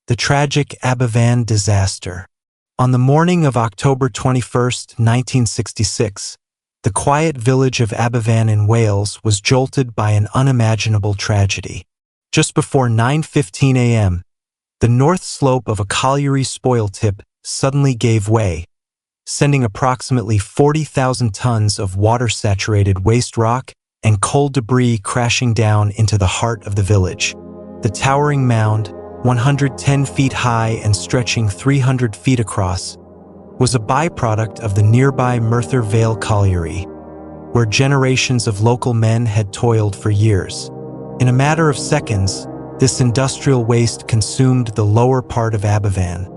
The tragic Aberfan disaster. On the morning of October 21, 1966, the quiet village of Aberfan in Wales was jolted by an unimaginable tragedy. Just before 9:15 a.m., the north slope of a colliery spoil tip suddenly gave way, sending approximately 40,000 tons of water-saturated waste rock and coal debris crashing down into the heart of the village. The towering mound, 110 feet high and stretching 300 feet across, was a byproduct of the nearby Merthyr Vale Colliery, where generations of local men had toiled for years. In a matter of seconds, this industrial waste consumed the lower part of Aberfan,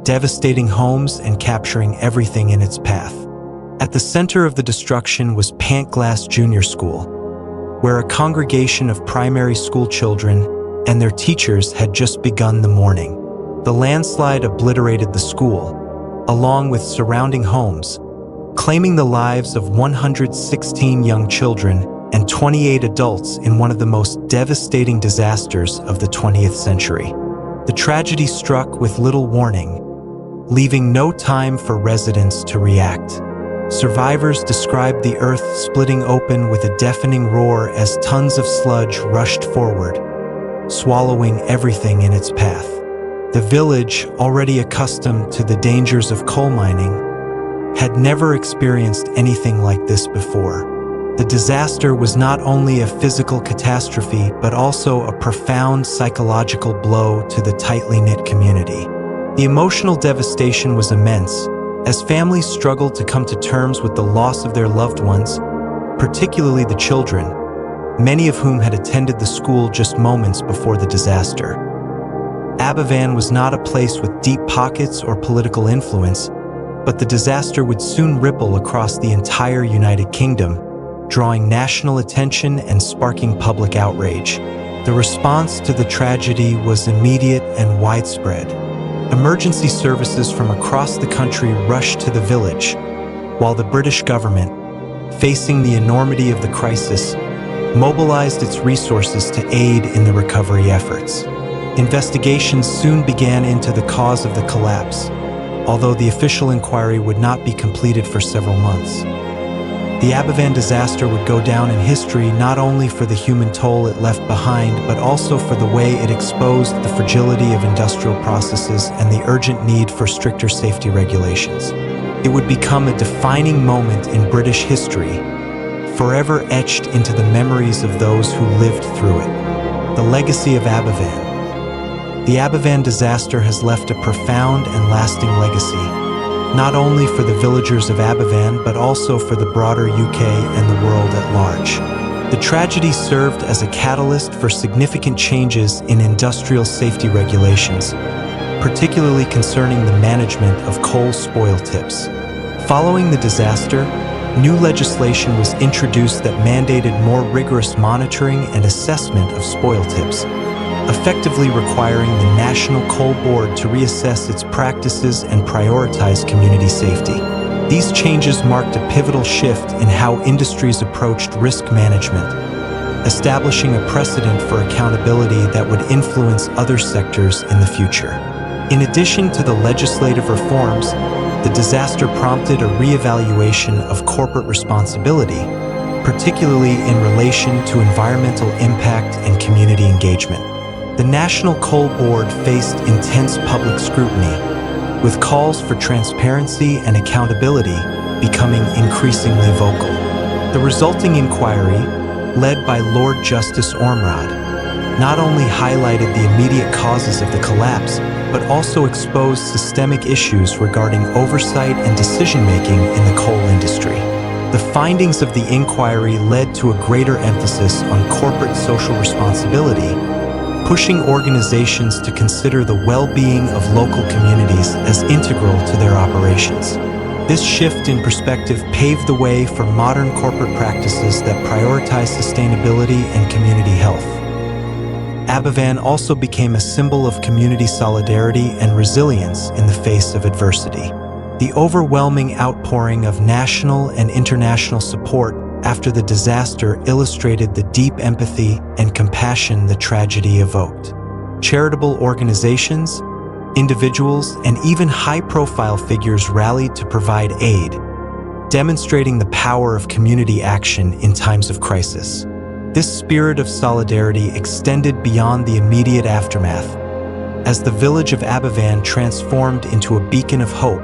devastating homes and capturing everything in its path. At the center of the destruction was Pantglas Junior School, where a congregation of primary school children and their teachers had just begun the morning. The landslide obliterated the school, along with surrounding homes, claiming the lives of 116 young children and 28 adults in one of the most devastating disasters of the 20th century. The tragedy struck with little warning, leaving no time for residents to react. Survivors described the earth splitting open with a deafening roar as tons of sludge rushed forward, swallowing everything in its path. The village, already accustomed to the dangers of coal mining, had never experienced anything like this before. The disaster was not only a physical catastrophe, but also a profound psychological blow to the tightly knit community. The emotional devastation was immense, as families struggled to come to terms with the loss of their loved ones, particularly the children, many of whom had attended the school just moments before the disaster. Aberfan was not a place with deep pockets or political influence, but the disaster would soon ripple across the entire United Kingdom, drawing national attention and sparking public outrage. The response to the tragedy was immediate and widespread. Emergency services from across the country rushed to the village, while the British government, facing the enormity of the crisis, mobilized its resources to aid in the recovery efforts. Investigations soon began into the cause of the collapse, although the official inquiry would not be completed for several months. The Aberfan disaster would go down in history not only for the human toll it left behind, but also for the way it exposed the fragility of industrial processes and the urgent need for stricter safety regulations. It would become a defining moment in British history, forever etched into the memories of those who lived through it. The legacy of Aberfan. The Aberfan disaster has left a profound and lasting legacy, not only for the villagers of Aberfan, but also for the broader UK and the world at large. The tragedy served as a catalyst for significant changes in industrial safety regulations, particularly concerning the management of coal spoil tips. Following the disaster, new legislation was introduced that mandated more rigorous monitoring and assessment of spoil tips, effectively requiring the National Coal Board to reassess its practices and prioritize community safety. These changes marked a pivotal shift in how industries approached risk management, establishing a precedent for accountability that would influence other sectors in the future. In addition to the legislative reforms, the disaster prompted a reevaluation of corporate responsibility, particularly in relation to environmental impact and community engagement. The National Coal Board faced intense public scrutiny, with calls for transparency and accountability becoming increasingly vocal. The resulting inquiry, led by Lord Justice Ormrod, not only highlighted the immediate causes of the collapse, but also exposed systemic issues regarding oversight and decision-making in the coal industry. The findings of the inquiry led to a greater emphasis on corporate social responsibility, pushing organizations to consider the well-being of local communities as integral to their operations. This shift in perspective paved the way for modern corporate practices that prioritize sustainability and community health. Aberfan also became a symbol of community solidarity and resilience in the face of adversity. The overwhelming outpouring of national and international support after the disaster illustrated the deep empathy and compassion the tragedy evoked. Charitable organizations, individuals, and even high-profile figures rallied to provide aid, demonstrating the power of community action in times of crisis. This spirit of solidarity extended beyond the immediate aftermath, as the village of Aberfan transformed into a beacon of hope,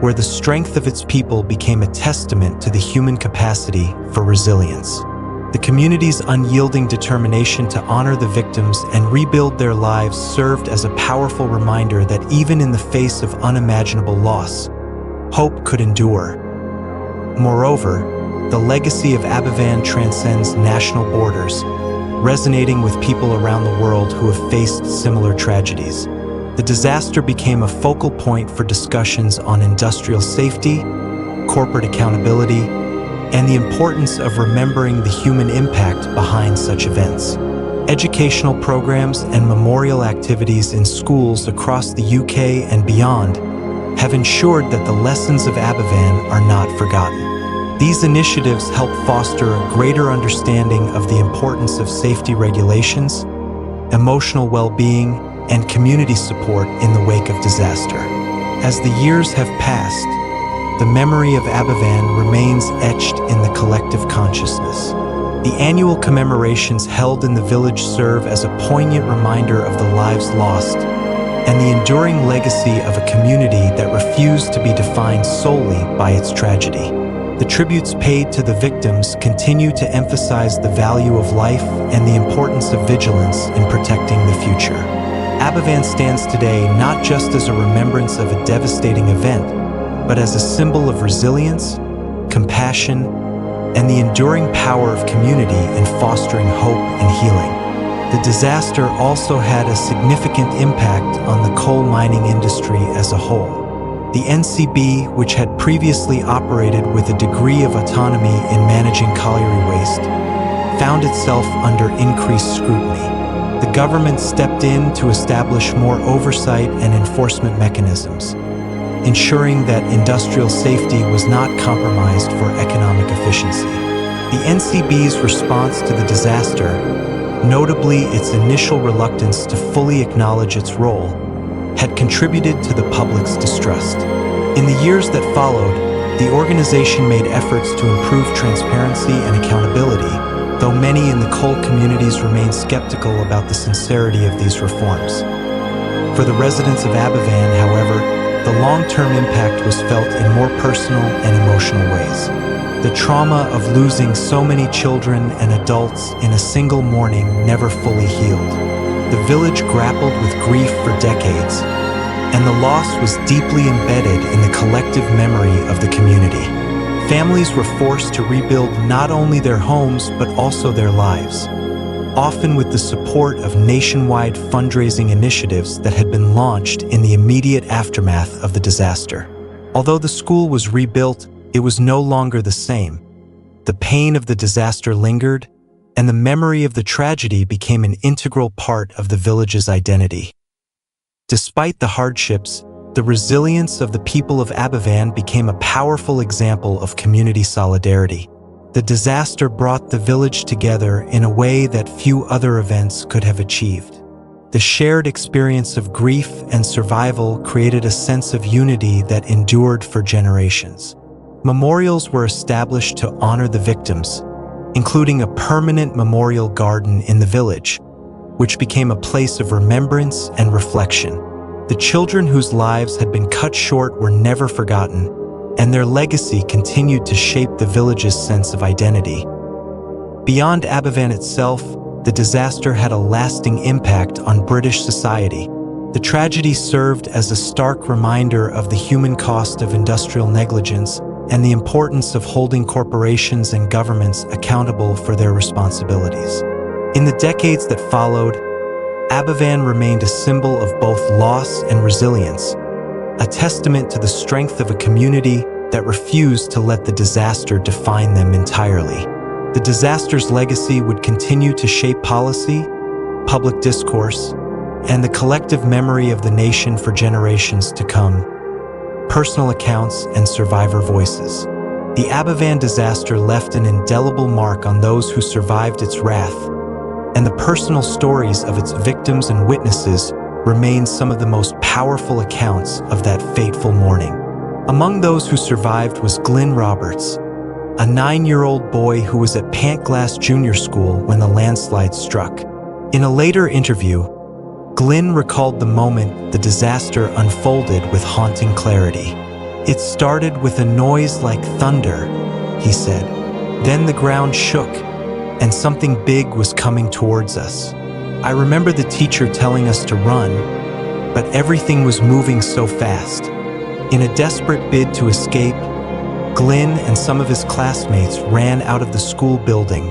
where the strength of its people became a testament to the human capacity for resilience. The community's unyielding determination to honor the victims and rebuild their lives served as a powerful reminder that even in the face of unimaginable loss, hope could endure. Moreover, the legacy of Aberfan transcends national borders, resonating with people around the world who have faced similar tragedies. The disaster became a focal point for discussions on industrial safety, corporate accountability, and the importance of remembering the human impact behind such events. Educational programs and memorial activities in schools across the UK and beyond have ensured that the lessons of Aberfan are not forgotten. These initiatives help foster a greater understanding of the importance of safety regulations, emotional well-being, and community support in the wake of disaster. As the years have passed, the memory of Aberfan remains etched in the collective consciousness. The annual commemorations held in the village serve as a poignant reminder of the lives lost and the enduring legacy of a community that refused to be defined solely by its tragedy. The tributes paid to the victims continue to emphasize the value of life and the importance of vigilance in protecting the future. Aberfan stands today not just as a remembrance of a devastating event, but as a symbol of resilience, compassion, and the enduring power of community in fostering hope and healing. The disaster also had a significant impact on the coal mining industry as a whole. The NCB, which had previously operated with a degree of autonomy in managing colliery waste, found itself under increased scrutiny. The government stepped in to establish more oversight and enforcement mechanisms, ensuring that industrial safety was not compromised for economic efficiency. The NCB's response to the disaster, notably its initial reluctance to fully acknowledge its role, had contributed to the public's distrust. In the years that followed, the organization made efforts to improve transparency and accountability, though many in the coal communities remained skeptical about the sincerity of these reforms. For the residents of Aberfan, however, the long-term impact was felt in more personal and emotional ways. The trauma of losing so many children and adults in a single morning never fully healed. The village grappled with grief for decades, and the loss was deeply embedded in the collective memory of the community. Families were forced to rebuild not only their homes but also their lives, often with the support of nationwide fundraising initiatives that had been launched in the immediate aftermath of the disaster. Although the school was rebuilt, it was no longer the same. The pain of the disaster lingered, and the memory of the tragedy became an integral part of the village's identity. Despite the hardships, the resilience of the people of Aberfan became a powerful example of community solidarity. The disaster brought the village together in a way that few other events could have achieved. The shared experience of grief and survival created a sense of unity that endured for generations. Memorials were established to honor the victims, including a permanent memorial garden in the village, which became a place of remembrance and reflection. The children whose lives had been cut short were never forgotten, and their legacy continued to shape the village's sense of identity. Beyond Aberfan itself, the disaster had a lasting impact on British society. The tragedy served as a stark reminder of the human cost of industrial negligence and the importance of holding corporations and governments accountable for their responsibilities. In the decades that followed, Aberfan remained a symbol of both loss and resilience, a testament to the strength of a community that refused to let the disaster define them entirely. The disaster's legacy would continue to shape policy, public discourse, and the collective memory of the nation for generations to come. Personal accounts and survivor voices. The Aberfan disaster left an indelible mark on those who survived its wrath, and the personal stories of its victims and witnesses remain some of the most powerful accounts of that fateful morning. Among those who survived was Glyn Roberts, a 9-year-old boy who was at Pantglas Junior School when the landslide struck. In a later interview, Glyn recalled the moment the disaster unfolded with haunting clarity. "It started with a noise like thunder," he said. "Then the ground shook, and something big was coming towards us. I remember the teacher telling us to run, but everything was moving so fast." In a desperate bid to escape, Glyn and some of his classmates ran out of the school building,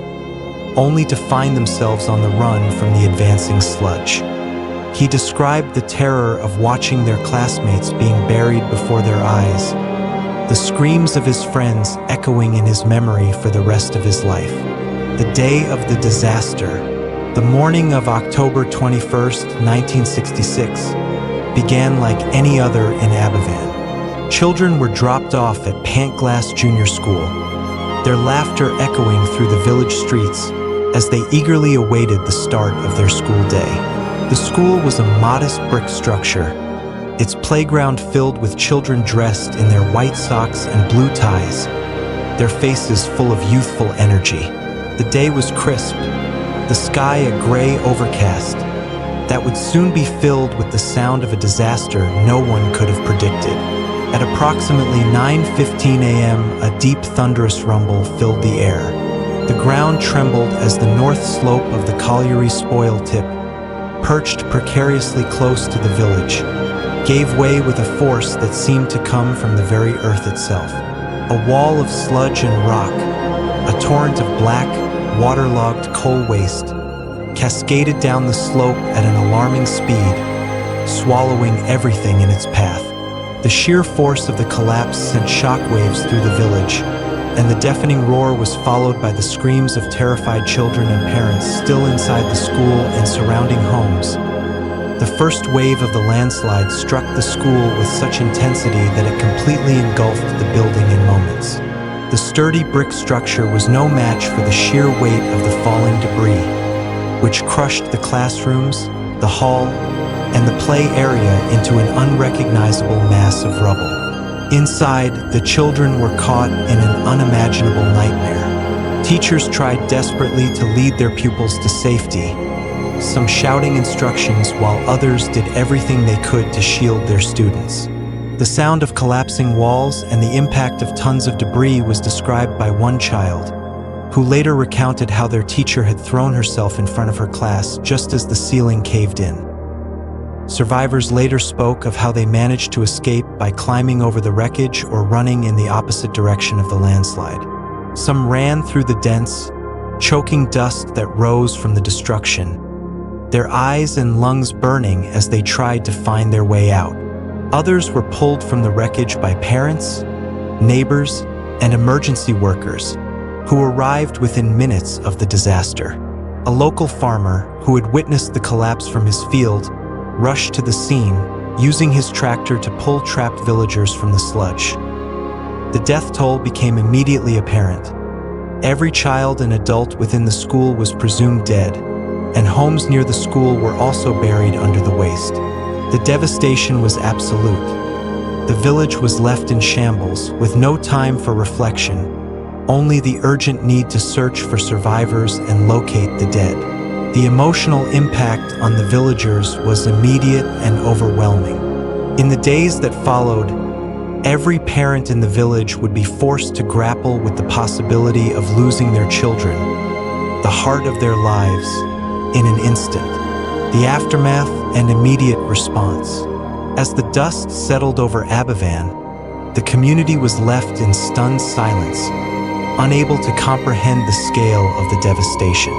only to find themselves on the run from the advancing sludge. He described the terror of watching their classmates being buried before their eyes, the screams of his friends echoing in his memory for the rest of his life. The day of the disaster, the morning of October 21st, 1966, began like any other in Aberfan. Children were dropped off at Pantglas Junior School, their laughter echoing through the village streets as they eagerly awaited the start of their school day. The school was a modest brick structure, its playground filled with children dressed in their white socks and blue ties, their faces full of youthful energy. The day was crisp, the sky a gray overcast that would soon be filled with the sound of a disaster no one could have predicted. At approximately 9:15 a.m., a deep thunderous rumble filled the air. The ground trembled as the north slope of the colliery spoil tip, perched precariously close to the village, gave way with a force that seemed to come from the very earth itself. A wall of sludge and rock, a torrent of black, waterlogged coal waste, cascaded down the slope at an alarming speed, swallowing everything in its path. The sheer force of the collapse sent shockwaves through the village, and the deafening roar was followed by the screams of terrified children and parents still inside the school and surrounding homes. The first wave of the landslide struck the school with such intensity that it completely engulfed the building in moments. The sturdy brick structure was no match for the sheer weight of the falling debris, which crushed the classrooms, the hall, and the play area into an unrecognizable mass of rubble. Inside, the children were caught in an unimaginable nightmare. Teachers tried desperately to lead their pupils to safety, some shouting instructions while others did everything they could to shield their students. The sound of collapsing walls and the impact of tons of debris was described by one child, who later recounted how their teacher had thrown herself in front of her class just as the ceiling caved in. Survivors later spoke of how they managed to escape by climbing over the wreckage or running in the opposite direction of the landslide. Some ran through the dense, choking dust that rose from the destruction, their eyes and lungs burning as they tried to find their way out. Others were pulled from the wreckage by parents, neighbors, and emergency workers who arrived within minutes of the disaster. A local farmer who had witnessed the collapse from his field rushed to the scene, using his tractor to pull trapped villagers from the sludge. The death toll became immediately apparent. Every child and adult within the school was presumed dead, and homes near the school were also buried under the waste. The devastation was absolute. The village was left in shambles, with no time for reflection, only the urgent need to search for survivors and locate the dead. The emotional impact on the villagers was immediate and overwhelming. In the days that followed, every parent in the village would be forced to grapple with the possibility of losing their children, the heart of their lives, in an instant. The aftermath and immediate response. As the dust settled over Aberfan, the community was left in stunned silence, unable to comprehend the scale of the devastation.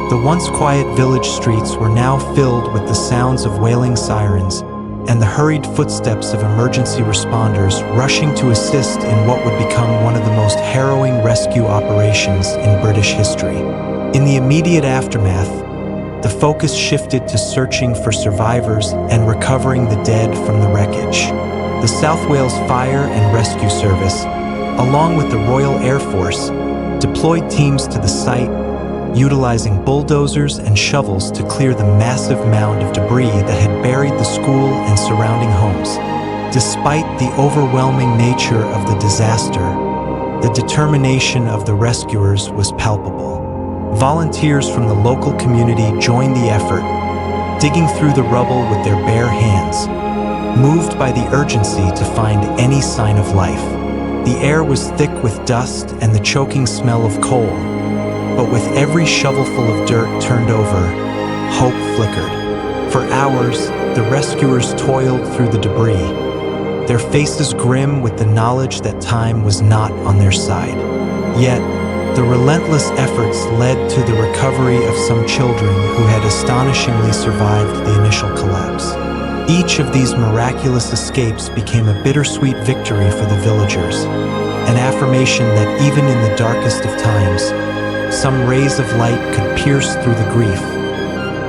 The once quiet village streets were now filled with the sounds of wailing sirens and the hurried footsteps of emergency responders rushing to assist in what would become one of the most harrowing rescue operations in British history. In the immediate aftermath, the focus shifted to searching for survivors and recovering the dead from the wreckage. The South Wales Fire and Rescue Service, along with the Royal Air Force, deployed teams to the site, utilizing bulldozers and shovels to clear the massive mound of debris that had buried the school and surrounding homes. Despite the overwhelming nature of the disaster, the determination of the rescuers was palpable. Volunteers from the local community joined the effort, digging through the rubble with their bare hands, moved by the urgency to find any sign of life. The air was thick with dust and the choking smell of coal, but with every shovelful of dirt turned over, hope flickered. For hours, the rescuers toiled through the debris, their faces grim with the knowledge that time was not on their side. Yet, the relentless efforts led to the recovery of some children who had astonishingly survived the initial collapse. Each of these miraculous escapes became a bittersweet victory for the villagers, an affirmation that even in the darkest of times, some rays of light could pierce through the grief.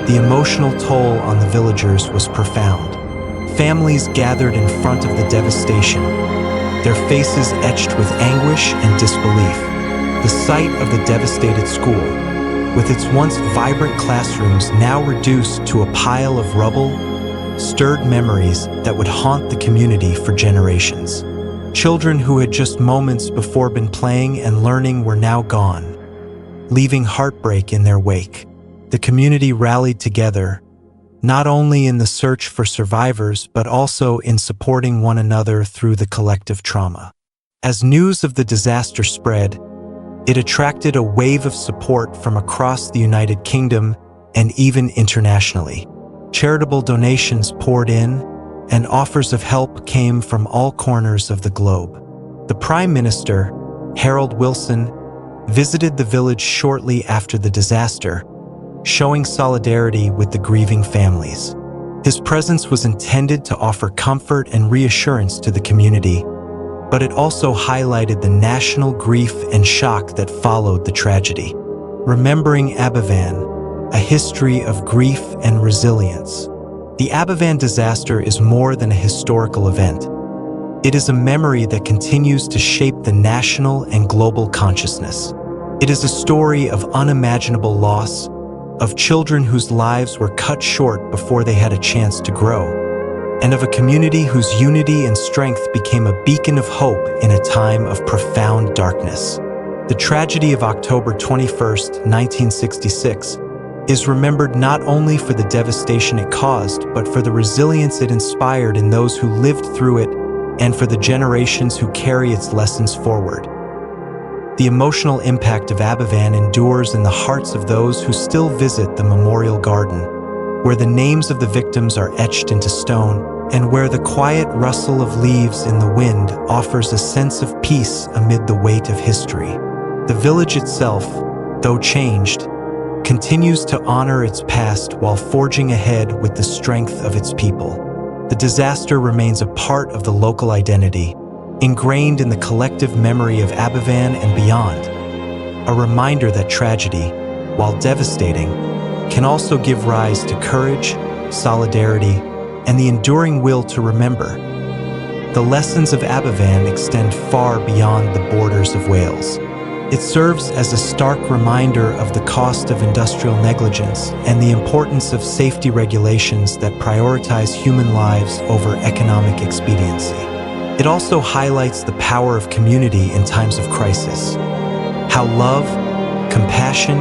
The emotional toll on the villagers was profound. Families gathered in front of the devastation, their faces etched with anguish and disbelief. The sight of the devastated school, with its once vibrant classrooms now reduced to a pile of rubble, stirred memories that would haunt the community for generations. Children who had just moments before been playing and learning were now gone, leaving heartbreak in their wake. The community rallied together, not only in the search for survivors, but also in supporting one another through the collective trauma. As news of the disaster spread, it attracted a wave of support from across the United Kingdom and even internationally. Charitable donations poured in, and offers of help came from all corners of the globe. The Prime Minister, Harold Wilson, visited the village shortly after the disaster, showing solidarity with the grieving families. His presence was intended to offer comfort and reassurance to the community, but it also highlighted the national grief and shock that followed the tragedy. Remembering Aberfan, a history of grief and resilience. The Aberfan disaster is more than a historical event. It is a memory that continues to shape the national and global consciousness. It is a story of unimaginable loss, of children whose lives were cut short before they had a chance to grow, and of a community whose unity and strength became a beacon of hope in a time of profound darkness. The tragedy of October 21st, 1966, is remembered not only for the devastation it caused, but for the resilience it inspired in those who lived through it and for the generations who carry its lessons forward. The emotional impact of Aberfan endures in the hearts of those who still visit the memorial garden, where the names of the victims are etched into stone, and where the quiet rustle of leaves in the wind offers a sense of peace amid the weight of history. The village itself, though changed, continues to honor its past while forging ahead with the strength of its people. The disaster remains a part of the local identity, ingrained in the collective memory of Aberfan and beyond, a reminder that tragedy, while devastating, can also give rise to courage, solidarity, and the enduring will to remember. The lessons of Aberfan extend far beyond the borders of Wales. It serves as a stark reminder of the cost of industrial negligence and the importance of safety regulations that prioritize human lives over economic expediency. It also highlights the power of community in times of crisis, how love, compassion,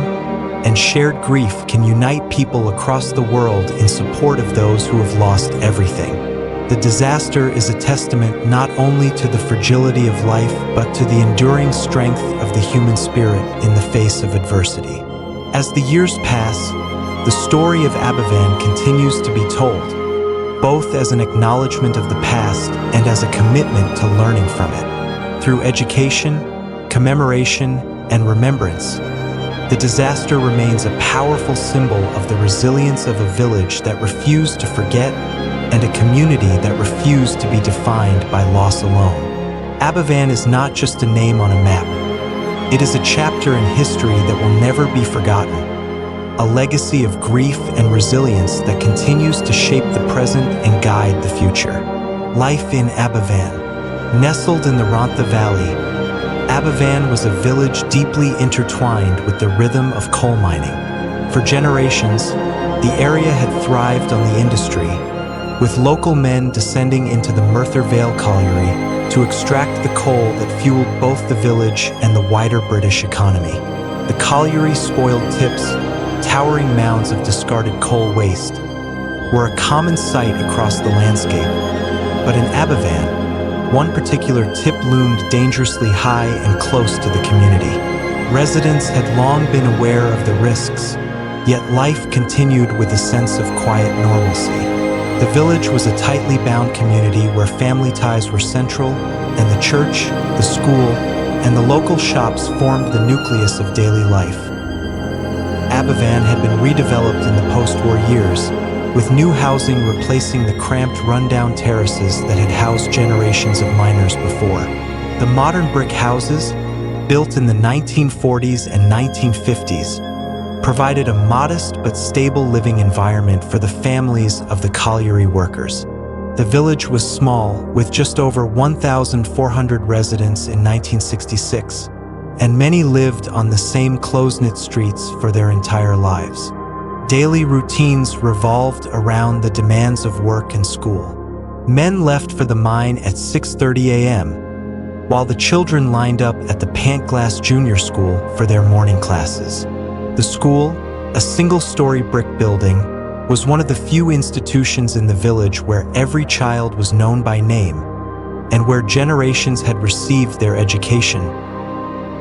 and shared grief can unite people across the world in support of those who have lost everything. The disaster is a testament not only to the fragility of life, but to the enduring strength of the human spirit in the face of adversity. As the years pass, the story of Aberfan continues to be told, both as an acknowledgement of the past and as a commitment to learning from it. Through education, commemoration, and remembrance, the disaster remains a powerful symbol of the resilience of a village that refused to forget and a community that refused to be defined by loss alone. Aberfan is not just a name on a map. It is a chapter in history that will never be forgotten, a legacy of grief and resilience that continues to shape the present and guide the future. Life in Aberfan. Nestled in the Merthyr Valley, Aberfan was a village deeply intertwined with the rhythm of coal mining. For generations, the area had thrived on the industry, with local men descending into the Merthyr Vale Colliery to extract the coal that fueled both the village and the wider British economy. The colliery spoiled tips, towering mounds of discarded coal waste, were a common sight across the landscape. But in Aberfan, one particular tip loomed dangerously high and close to the community. Residents had long been aware of the risks, yet life continued with a sense of quiet normalcy. The village was a tightly bound community where family ties were central, and the church, the school, and the local shops formed the nucleus of daily life. Aberfan had been redeveloped in the post-war years, with new housing replacing the cramped, rundown terraces that had housed generations of miners before. The modern brick houses, built in the 1940s and 1950s, provided a modest but stable living environment for the families of the colliery workers. The village was small, with just over 1,400 residents in 1966, and many lived on the same close-knit streets for their entire lives. Daily routines revolved around the demands of work and school. Men left for the mine at 6:30 a.m., while the children lined up at the Pantglas Junior School for their morning classes. The school, a single-story brick building, was one of the few institutions in the village where every child was known by name and where generations had received their education.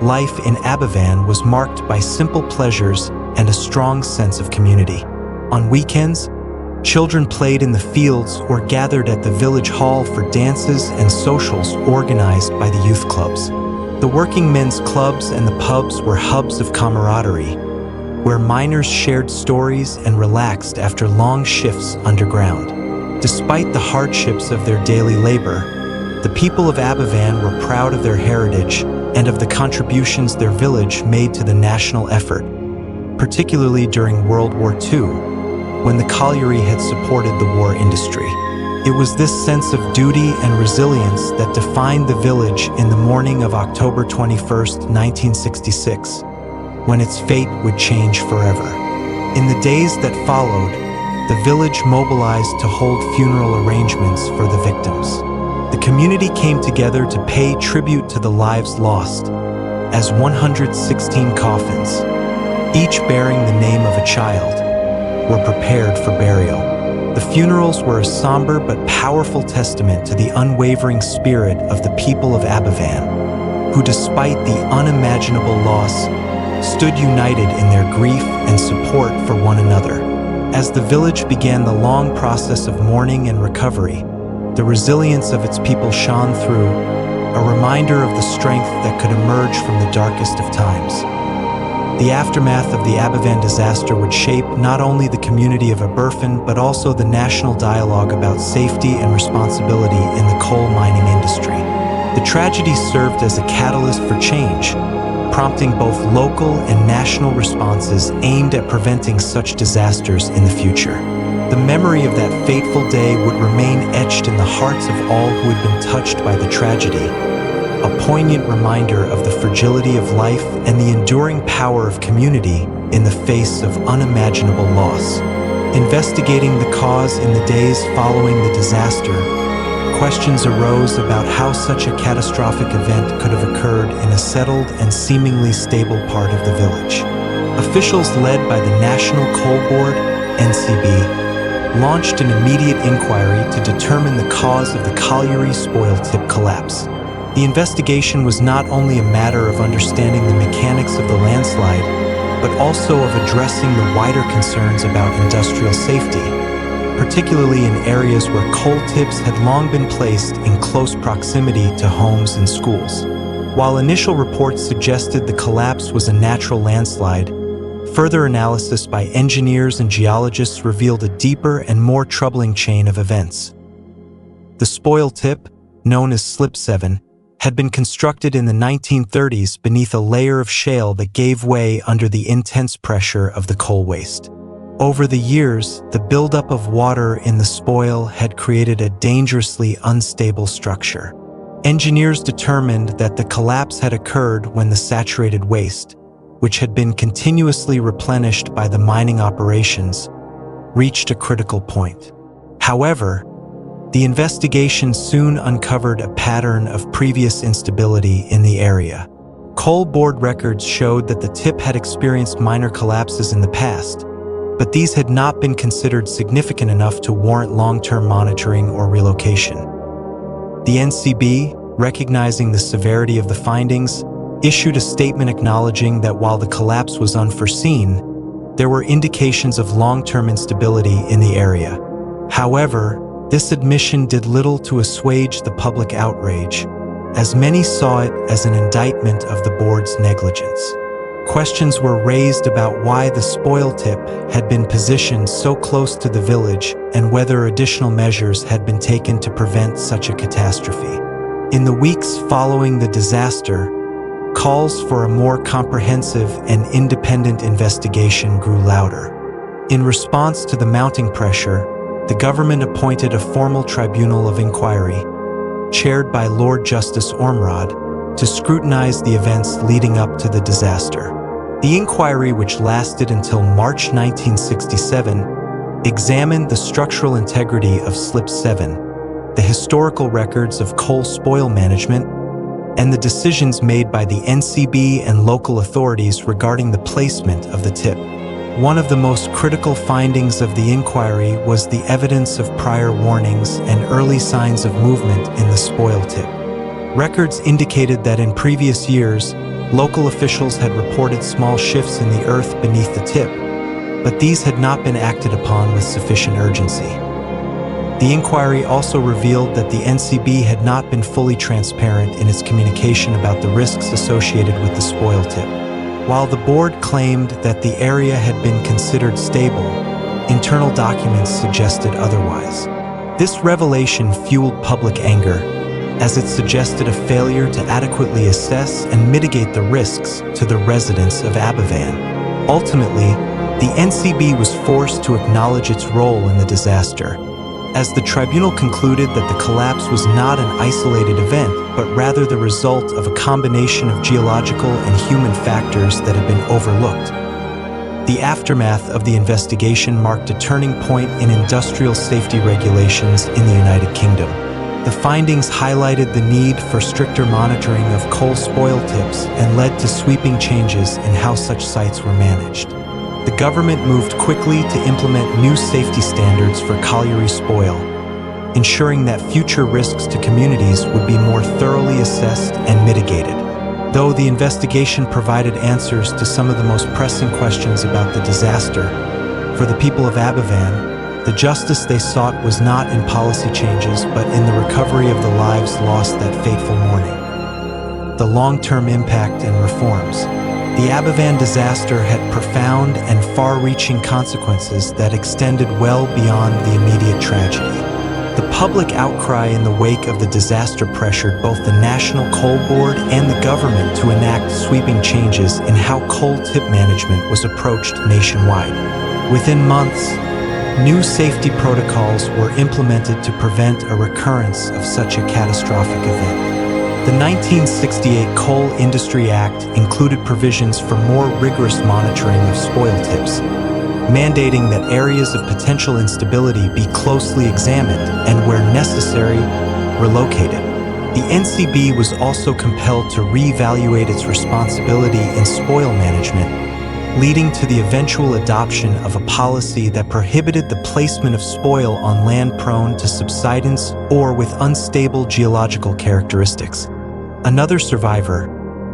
Life in Aberfan was marked by simple pleasures and a strong sense of community. On weekends, children played in the fields or gathered at the village hall for dances and socials organized by the youth clubs. The working men's clubs and the pubs were hubs of camaraderie, where miners shared stories and relaxed after long shifts underground. Despite the hardships of their daily labor, the people of Aberfan were proud of their heritage and of the contributions their village made to the national effort, particularly during World War II, when the colliery had supported the war industry. It was this sense of duty and resilience that defined the village in the morning of October 21, 1966, when its fate would change forever. In the days that followed, the village mobilized to hold funeral arrangements for the victims. The community came together to pay tribute to the lives lost, as 116 coffins, each bearing the name of a child, were prepared for burial. The funerals were a somber but powerful testament to the unwavering spirit of the people of Aberfan, who, despite the unimaginable loss, stood united in their grief and support for one another. As the village began the long process of mourning and recovery, the resilience of its people shone through, a reminder of the strength that could emerge from the darkest of times. The aftermath of the Aberfan disaster would shape not only the community of Aberfan, but also the national dialogue about safety and responsibility in the coal mining industry. The tragedy served as a catalyst for change, prompting both local and national responses aimed at preventing such disasters in the future. The memory of that fateful day would remain etched in the hearts of all who had been touched by the tragedy, a poignant reminder of the fragility of life and the enduring power of community in the face of unimaginable loss. Investigating the cause in the days following the disaster, questions arose about how such a catastrophic event could have occurred in a settled and seemingly stable part of the village. Officials led by the National Coal Board, NCB, launched an immediate inquiry to determine the cause of the colliery spoil tip collapse. The investigation was not only a matter of understanding the mechanics of the landslide, but also of addressing the wider concerns about industrial safety, particularly in areas where coal tips had long been placed in close proximity to homes and schools. While initial reports suggested the collapse was a natural landslide, further analysis by engineers and geologists revealed a deeper and more troubling chain of events. The spoil tip, known as Slip 7, had been constructed in the 1930s beneath a layer of shale that gave way under the intense pressure of the coal waste. Over the years, the buildup of water in the spoil had created a dangerously unstable structure. Engineers determined that the collapse had occurred when the saturated waste, which had been continuously replenished by the mining operations, reached a critical point. However, the investigation soon uncovered a pattern of previous instability in the area. Coal board records showed that the tip had experienced minor collapses in the past, but these had not been considered significant enough to warrant long-term monitoring or relocation. The NCB, recognizing the severity of the findings, issued a statement acknowledging that while the collapse was unforeseen, there were indications of long-term instability in the area. However, this admission did little to assuage the public outrage, as many saw it as an indictment of the board's negligence. Questions were raised about why the spoil tip had been positioned so close to the village and whether additional measures had been taken to prevent such a catastrophe. In the weeks following the disaster, calls for a more comprehensive and independent investigation grew louder. In response to the mounting pressure, the government appointed a formal tribunal of inquiry, chaired by Lord Justice Ormrod, to scrutinize the events leading up to the disaster. The inquiry, which lasted until March 1967, examined the structural integrity of Slip 7, the historical records of coal spoil management, and the decisions made by the NCB and local authorities regarding the placement of the tip. One of the most critical findings of the inquiry was the evidence of prior warnings and early signs of movement in the spoil tip. Records indicated that in previous years, local officials had reported small shifts in the earth beneath the tip, but these had not been acted upon with sufficient urgency. The inquiry also revealed that the NCB had not been fully transparent in its communication about the risks associated with the spoil tip. While the board claimed that the area had been considered stable, internal documents suggested otherwise. This revelation fueled public anger, as it suggested a failure to adequately assess and mitigate the risks to the residents of Aberfan. Ultimately, the NCB was forced to acknowledge its role in the disaster, as the tribunal concluded that the collapse was not an isolated event, but rather the result of a combination of geological and human factors that had been overlooked. The aftermath of the investigation marked a turning point in industrial safety regulations in the United Kingdom. The findings highlighted the need for stricter monitoring of coal spoil tips and led to sweeping changes in how such sites were managed. The government moved quickly to implement new safety standards for colliery spoil, ensuring that future risks to communities would be more thoroughly assessed and mitigated. Though the investigation provided answers to some of the most pressing questions about the disaster, for the people of Aberfan, the justice they sought was not in policy changes but in the recovery of the lives lost that fateful morning. The long-term impact and reforms. The Aberfan disaster had profound and far-reaching consequences that extended well beyond the immediate tragedy. The public outcry in the wake of the disaster pressured both the National Coal Board and the government to enact sweeping changes in how coal tip management was approached nationwide. Within months, new safety protocols were implemented to prevent a recurrence of such a catastrophic event. The 1968 Coal Industry Act included provisions for more rigorous monitoring of spoil tips, mandating that areas of potential instability be closely examined and, where necessary, relocated. The NCB was also compelled to reevaluate its responsibility in spoil management, leading to the eventual adoption of a policy that prohibited the placement of spoil on land prone to subsidence or with unstable geological characteristics. Another survivor,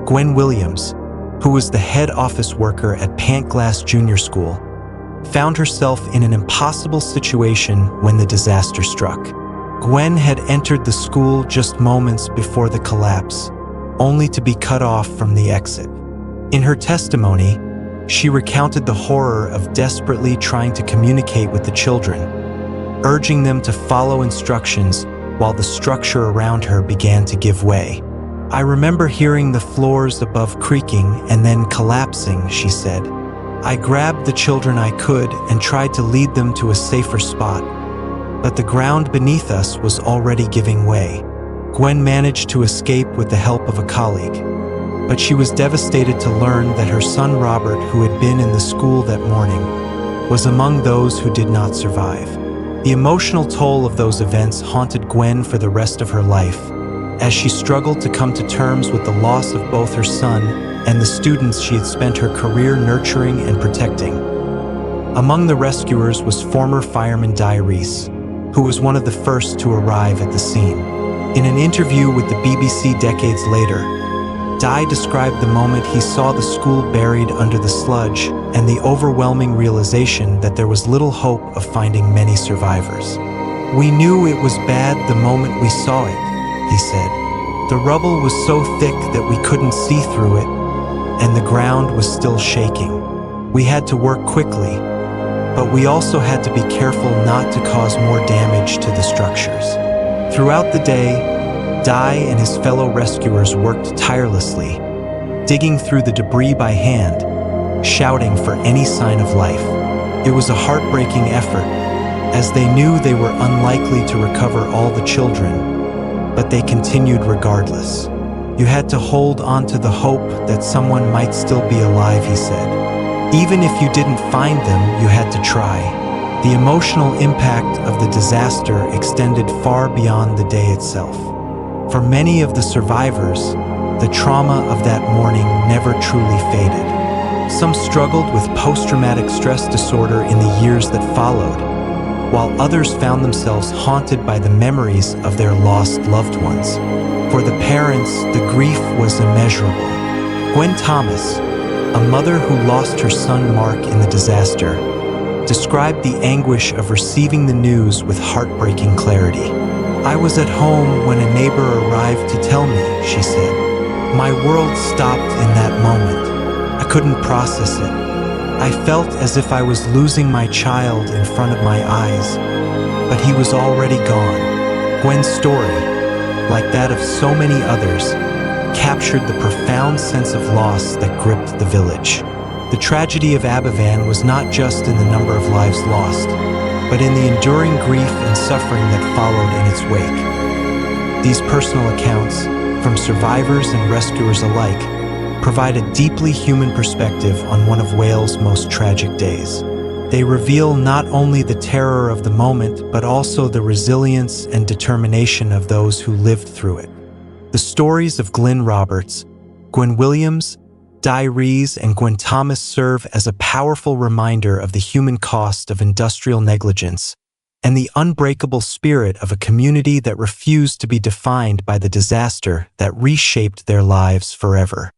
Gwen Williams, who was the head office worker at Pantglas Junior School, found herself in an impossible situation when the disaster struck. Gwen had entered the school just moments before the collapse, only to be cut off from the exit. In her testimony, she recounted the horror of desperately trying to communicate with the children, urging them to follow instructions while the structure around her began to give way. "I remember hearing the floors above creaking and then collapsing," she said. "I grabbed the children I could and tried to lead them to a safer spot, but the ground beneath us was already giving way." Gwen managed to escape with the help of a colleague, but she was devastated to learn that her son Robert, who had been in the school that morning, was among those who did not survive. The emotional toll of those events haunted Gwen for the rest of her life, as she struggled to come to terms with the loss of both her son and the students she had spent her career nurturing and protecting. Among the rescuers was former fireman Di Reese, who was one of the first to arrive at the scene. In an interview with the BBC decades later, Di described the moment he saw the school buried under the sludge and the overwhelming realization that there was little hope of finding many survivors. "We knew it was bad the moment we saw it," he said. "The rubble was so thick that we couldn't see through it, and the ground was still shaking. We had to work quickly, but we also had to be careful not to cause more damage to the structures." Throughout the day, Di and his fellow rescuers worked tirelessly, digging through the debris by hand, shouting for any sign of life. It was a heartbreaking effort, as they knew they were unlikely to recover all the children, but they continued regardless. "You had to hold on to the hope that someone might still be alive," he said. "Even if you didn't find them, you had to try." The emotional impact of the disaster extended far beyond the day itself. For many of the survivors, the trauma of that morning never truly faded. Some struggled with post-traumatic stress disorder in the years that followed, while others found themselves haunted by the memories of their lost loved ones. For the parents, the grief was immeasurable. Gwen Thomas, a mother who lost her son Mark in the disaster, described the anguish of receiving the news with heartbreaking clarity. "I was at home when a neighbor arrived to tell me," she said. "My world stopped in that moment. I couldn't process it. I felt as if I was losing my child in front of my eyes, but he was already gone." Gwen's story, like that of so many others, captured the profound sense of loss that gripped the village. The tragedy of Aberfan was not just in the number of lives lost, but in the enduring grief and suffering that followed in its wake. These personal accounts, from survivors and rescuers alike, provide a deeply human perspective on one of Wales' most tragic days. They reveal not only the terror of the moment, but also the resilience and determination of those who lived through it. The stories of Glyn Roberts, Gwen Williams, Di Reese, and Gwen Thomas serve as a powerful reminder of the human cost of industrial negligence and the unbreakable spirit of a community that refused to be defined by the disaster that reshaped their lives forever.